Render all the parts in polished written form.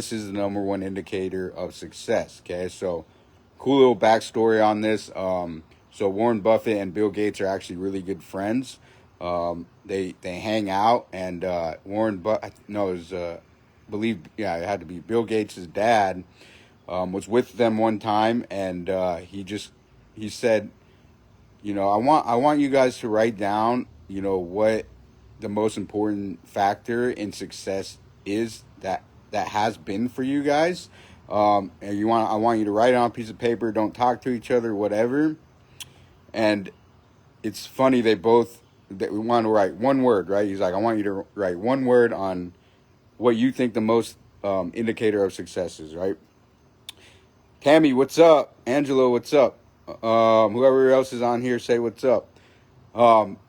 this is the number one indicator of success. Okay, so cool little backstory on this. So Warren Buffett and Bill Gates are actually really good friends. They hang out, and Warren Buffett, no, it was believe, yeah, it had to be Bill Gates' dad, was with them one time, and he said, I want you guys to write down, what the most important factor in success is that has been for you guys. And I want you to write it on a piece of paper. Don't talk to each other, whatever. And it's funny, we want to write one word, right? He's like, I want you to write one word on what you think the most indicator of success is, right? Tammy, what's up? Angelo, what's up? Whoever else is on here, say what's up.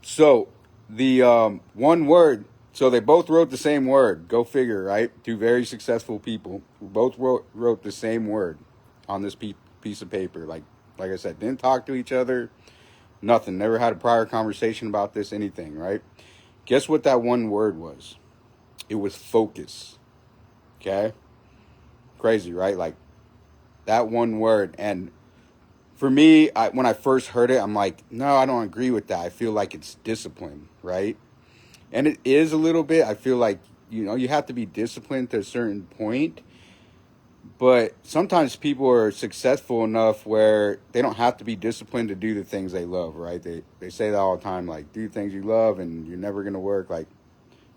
So the one word, so they both wrote the same word. Go figure, right? Two very successful people who both wrote the same word on this piece of paper. Like I said, didn't talk to each other, nothing. Never had a prior conversation about this, anything, right? Guess what that one word was? It was focus. Okay? Crazy, right? Like that one word. And for me, when I first heard it, I'm like, no, I don't agree with that. I feel like it's discipline, right? And it is a little bit. I feel like, you have to be disciplined to a certain point. But sometimes people are successful enough where they don't have to be disciplined to do the things they love, right? They say that all the time, like, do things you love and you're never going to work. Like,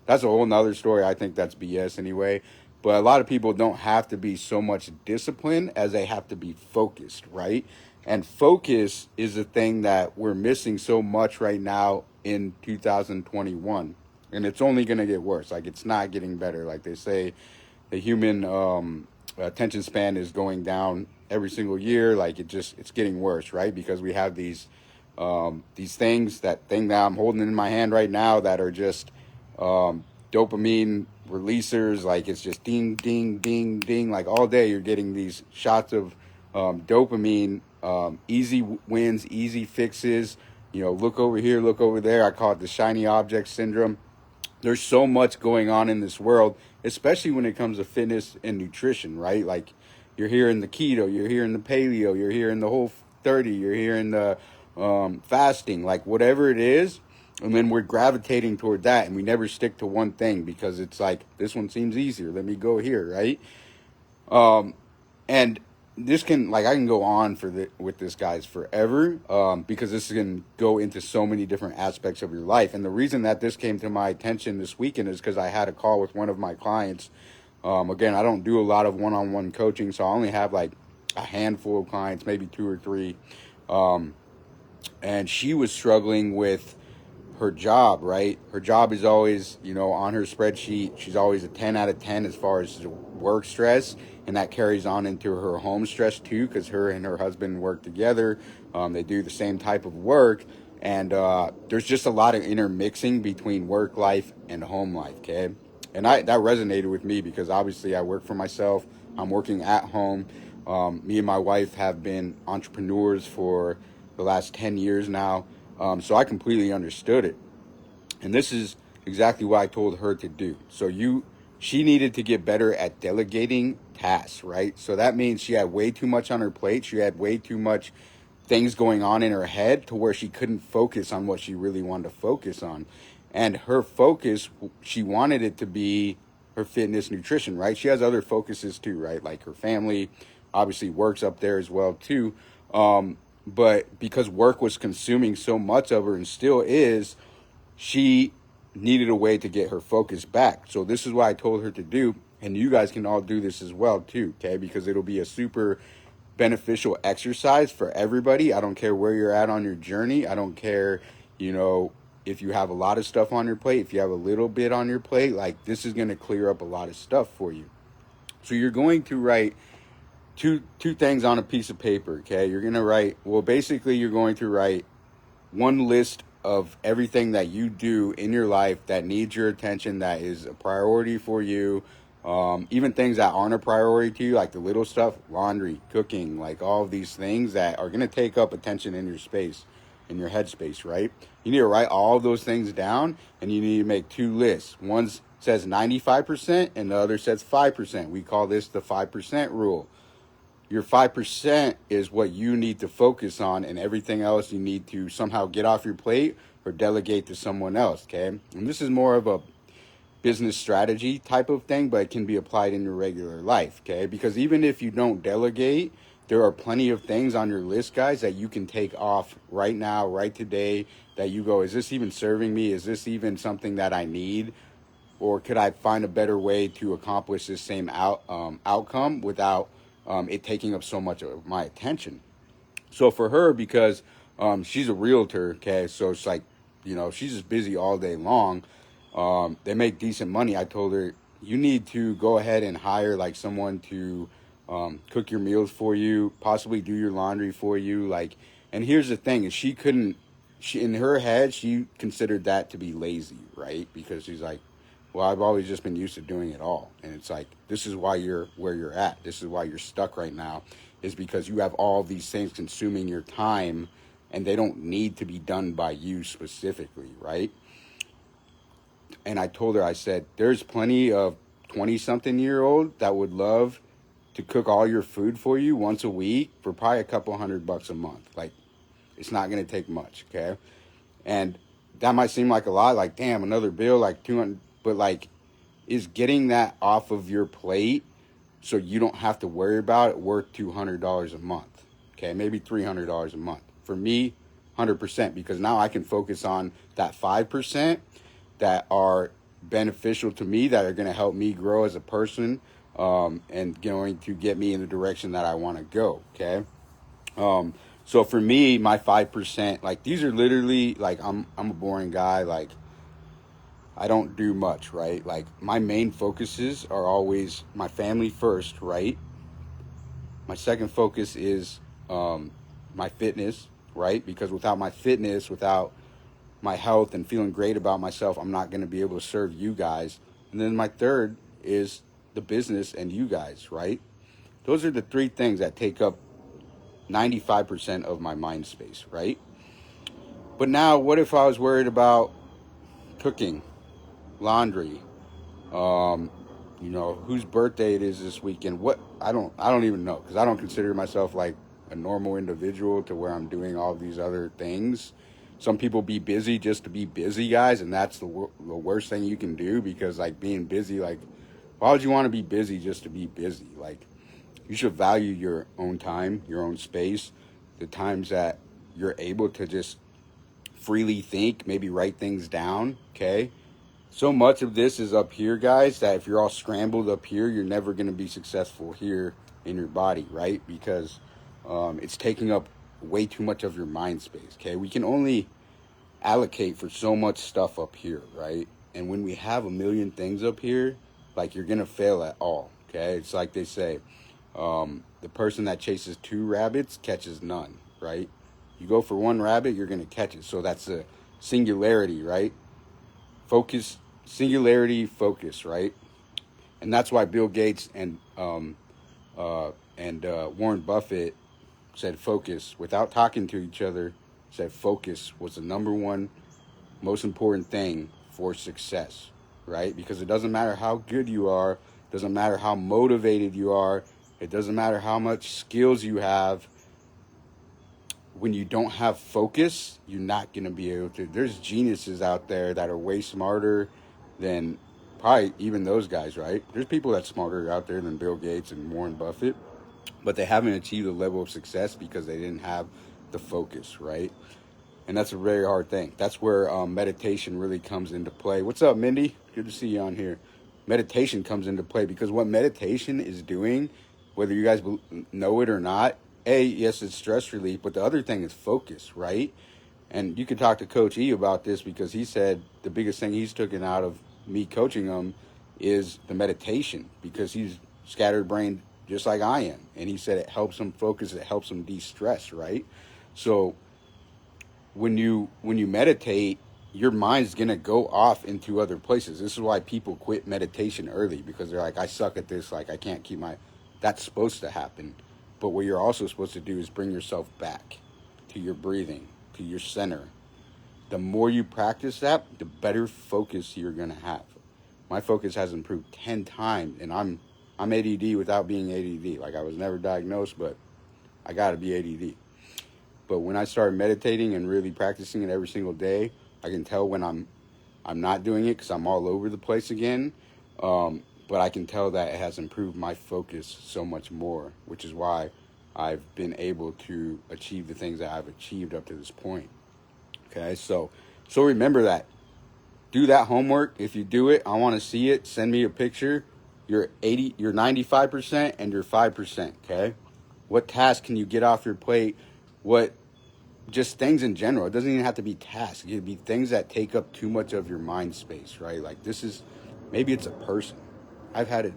that's a whole nother story. I think that's BS anyway. But a lot of people don't have to be so much disciplined as they have to be focused, right? And focus is a thing that we're missing so much right now in 2021. And it's only going to get worse. Like, it's not getting better. Like they say, the human attention span is going down every single year. Like, it's getting worse, right? Because we have these things, that thing that I'm holding in my hand right now, that are just dopamine releasers. Like, it's just ding, ding, ding, ding. Like, all day you're getting these shots of dopamine, easy wins, easy fixes. Look over here, look over there. I call it the shiny object syndrome. There's so much going on in this world, especially when it comes to fitness and nutrition, right? Like, you're hearing the keto, you're hearing the paleo, you're hearing the Whole30, you're hearing the fasting, like whatever it is. And then we're gravitating toward that, and we never stick to one thing because it's like, this one seems easier. Let me go here, right? And this can, like, I can go on with this, guys, forever, because this can go into so many different aspects of your life. And the reason that this came to my attention this weekend is because I had a call with one of my clients. Again, I don't do a lot of one-on-one coaching, so I only have like a handful of clients, maybe 2 or 3. And she was struggling with her job, right? Her job is always, on her spreadsheet, she's always a 10 out of 10 as far as work stress. And that carries on into her home stress too, because her and her husband work together. They do the same type of work. And there's just a lot of intermixing between work life and home life, okay? And that resonated with me because obviously I work for myself. I'm working at home. Me and my wife have been entrepreneurs for the last 10 years now. So I completely understood it. And this is exactly what I told her to do. So she needed to get better at delegating tasks, right? So that means she had way too much on her plate. She had way too much things going on in her head to where she couldn't focus on what she really wanted to focus on. And her focus, she wanted it to be her fitness, nutrition, right? She has other focuses too, right? Like her family obviously works up there as well too. But because work was consuming so much of her and still is, she needed a way to get her focus back. So this is what I told her to do. And you guys can all do this as well too, okay? Because it'll be a super beneficial exercise for everybody. I don't care where you're at on your journey. I don't care, if you have a lot of stuff on your plate, if you have a little bit on your plate, like, this is going to clear up a lot of stuff for you. So you're going to write two things on a piece of paper, okay? You're going to write, basically you're going to write one list of everything that you do in your life that needs your attention, that is a priority for you. Even things that aren't a priority to you, like the little stuff, laundry, cooking, like all of these things that are going to take up attention in your space, in your headspace, right? You need to write all of those things down, and you need to make 2 lists. One's says 95% and the other says 5%. We call this the 5% rule. Your 5% is what you need to focus on, and everything else you need to somehow get off your plate or delegate to someone else, okay? And this is more of a business strategy type of thing, but it can be applied in your regular life, okay? Because even if you don't delegate, there are plenty of things on your list, guys, that you can take off right now, right today, that you go, is this even serving me? Is this even something that I need? Or could I find a better way to accomplish this same outcome without it taking up so much of my attention? So for her, because she's a realtor, okay, so it's like, she's just busy all day long. They make decent money. I told her, you need to go ahead and hire like someone to cook your meals for you, possibly do your laundry for you. Like, and here's the thing: is she in her head, she considered that to be lazy, right? Because she's like, well, I've always just been used to doing it all. And it's like, this is why you're where you're at. This is why you're stuck right now, is because you have all these things consuming your time and they don't need to be done by you specifically, right? And I told her, I said, there's plenty of 20-something-year-old that would love to cook all your food for you once a week for probably a couple $100 a month. Like, it's not going to take much, okay? And that might seem like a lot, like, damn, another bill, like 200, but like, is getting that off of your plate so you don't have to worry about it worth $200 a month, okay? Maybe $300 a month. For me, 100%, because now I can focus on that 5% that are beneficial to me, that are going to help me grow as a person, and going to get me in the direction that I want to go, okay? So for me, my 5%, like, these are literally, like, I'm a boring guy, like, I don't do much, right? Like, my main focuses are always my family first, right? My second focus is my fitness, right? Because without my fitness, without my health and feeling great about myself, I'm not going to be able to serve you guys. And then my third is the business and you guys, right? Those are the three things that take up 95% of my mind space, right? But now, what if I was worried about cooking, laundry, whose birthday it is this weekend? What I don't even know, because I don't consider myself like a normal individual to where I'm doing all these other things. Some people be busy just to be busy, guys, and that's the worst thing you can do, because like being busy, like, why would you want to be busy just to be busy? Like, you should value your own time, your own space, the times that you're able to just freely think, maybe write things down, okay? So much of this is up here, guys, that if you're all scrambled up here, you're never going to be successful here in your body, right? Because it's taking up way too much of your mind space, okay? We can only allocate for so much stuff up here, right? And when we have a million things up here, like, you're going to fail at all, okay? It's like they say, the person that chases 2 rabbits catches none, right? You go for 1 rabbit, you're going to catch it. So that's a singularity, right? Focus, singularity, focus, right? And that's why Bill Gates and Warren Buffett said focus, without talking to each other, said focus was the number one most important thing for success, right? Because it doesn't matter how good you are, doesn't matter how motivated you are, it doesn't matter how much skills you have. When you don't have focus, you're not going to be able to. There's geniuses out there that are way smarter than probably even those guys, right? There's people that's smarter out there than Bill Gates and Warren Buffett, but they haven't achieved a level of success because they didn't have the focus, right? And that's a very hard thing. That's where meditation really comes into play. What's up, Mindy? Good to see you on here. Meditation comes into play, because what meditation is doing, whether you guys know it or not, yes, it's stress relief, but the other thing is focus, right? And you can talk to Coach E about this, because he said the biggest thing he's taken out of me coaching him is the meditation, because he's scattered brain just like I am. And he said it helps him focus, it helps him de-stress, right? So when you meditate, your mind's going to go off into other places. This is why people quit meditation early, because they're like, I suck at this, like, I can't keep my... That's supposed to happen. But what you're also supposed to do is bring yourself back to your breathing, to your center. The more you practice that, the better focus you're going to have. my focus has improved 10 times. And I'm ADD without being ADD. Like, I was never diagnosed, but I got to be ADD. But when I started meditating and really practicing it every single day, I can tell when I'm not doing it because I'm all over the place again. But I can tell that it has improved my focus so much more, which is why I've been able to achieve the things that I've achieved up to this point. Okay, so remember that. Do that homework. If you do it, I want to see it. Send me a picture. You're 95% and you're 5%. Okay, what task can you get off your plate? What just things in general. It doesn't even have to be tasks. It could be things that take up too much of your mind space, right? Like maybe it's a person. I've had to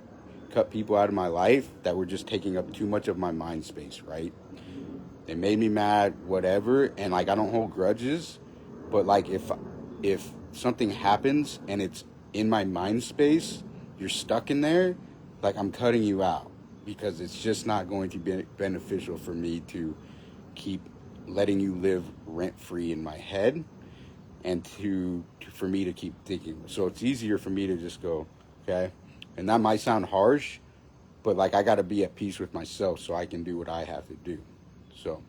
cut people out of my life that were just taking up too much of my mind space, right? They made me mad, whatever, and like I don't hold grudges, but like if something happens and it's in my mind space, you're stuck in there, like I'm cutting you out because it's just not going to be beneficial for me to keep letting you live rent free in my head and for me to keep thinking. So it's easier for me to just go, okay? And that might sound harsh, but like I got to be at peace with myself so I can do what I have to do. So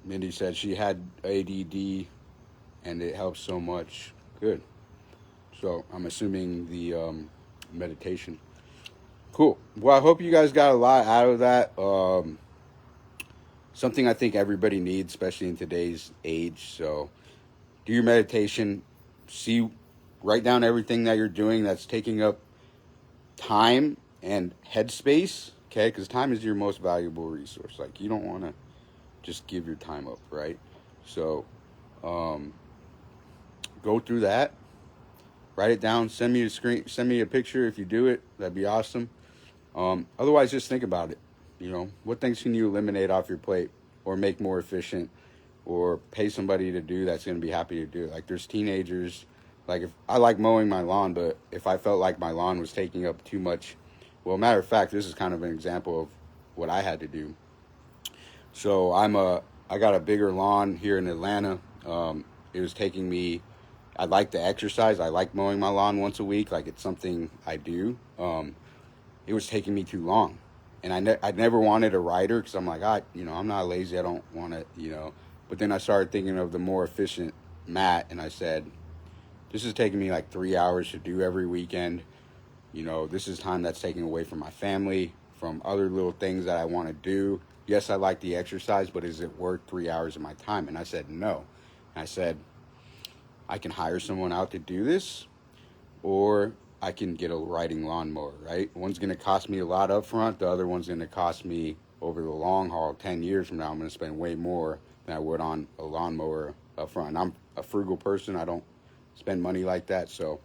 Mindy said she had ADD and it helps so much. Good. So I'm assuming the meditation. Cool. Well, I hope you guys got a lot out of that. Something I think everybody needs, especially in today's age. So do your meditation. Write down everything that you're doing that's taking up time and headspace. Okay, because time is your most valuable resource. Like, you don't want to just give your time up, right? So go through that. Write it down. Send me a picture if you do it. That'd be awesome. Otherwise, just think about it. What things can you eliminate off your plate or make more efficient or pay somebody to do that's going to be happy to do it? Like, there's teenagers, like, if I like mowing my lawn, but if I felt like my lawn was taking up too much, well, matter of fact, this is kind of an example of what I had to do. So I got a bigger lawn here in Atlanta. It was taking me, I like to exercise. I like mowing my lawn once a week. Like, it's something I do. It was taking me too long. And I never wanted a rider because I'm like, I'm not lazy. I don't want to, But then I started thinking of the more efficient mat, and I said, this is taking me like 3 hours to do every weekend. This is time that's taken away from my family, from other little things that I want to do. Yes, I like the exercise, but is it worth 3 hours of my time? And I said, no. And I said, I can hire someone out to do this, or I can get a riding lawnmower, right? One's going to cost me a lot up front. The other one's going to cost me over the long haul. 10 years from now, I'm going to spend way more than I would on a lawnmower up front. And I'm a frugal person. I don't spend money like that. So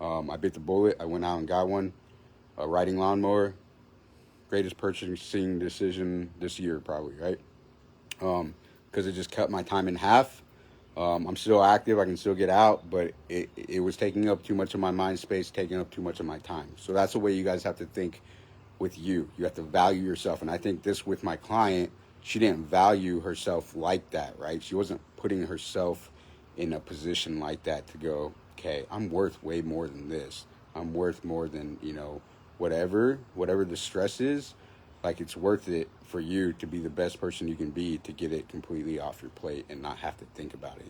I bit the bullet. I went out and got one, a riding lawnmower. Greatest purchasing decision this year, probably, right? Because it just cut my time in half. I'm still active. I can still get out, but it was taking up too much of my mind space, taking up too much of my time. So that's the way you guys have to think with you. You have to value yourself. And I think this with my client, she didn't value herself like that, right? She wasn't putting herself in a position like that to go, okay, I'm worth way more than this. I'm worth more than, whatever the stress is. Like, it's worth it for you to be the best person you can be, to get it completely off your plate and not have to think about it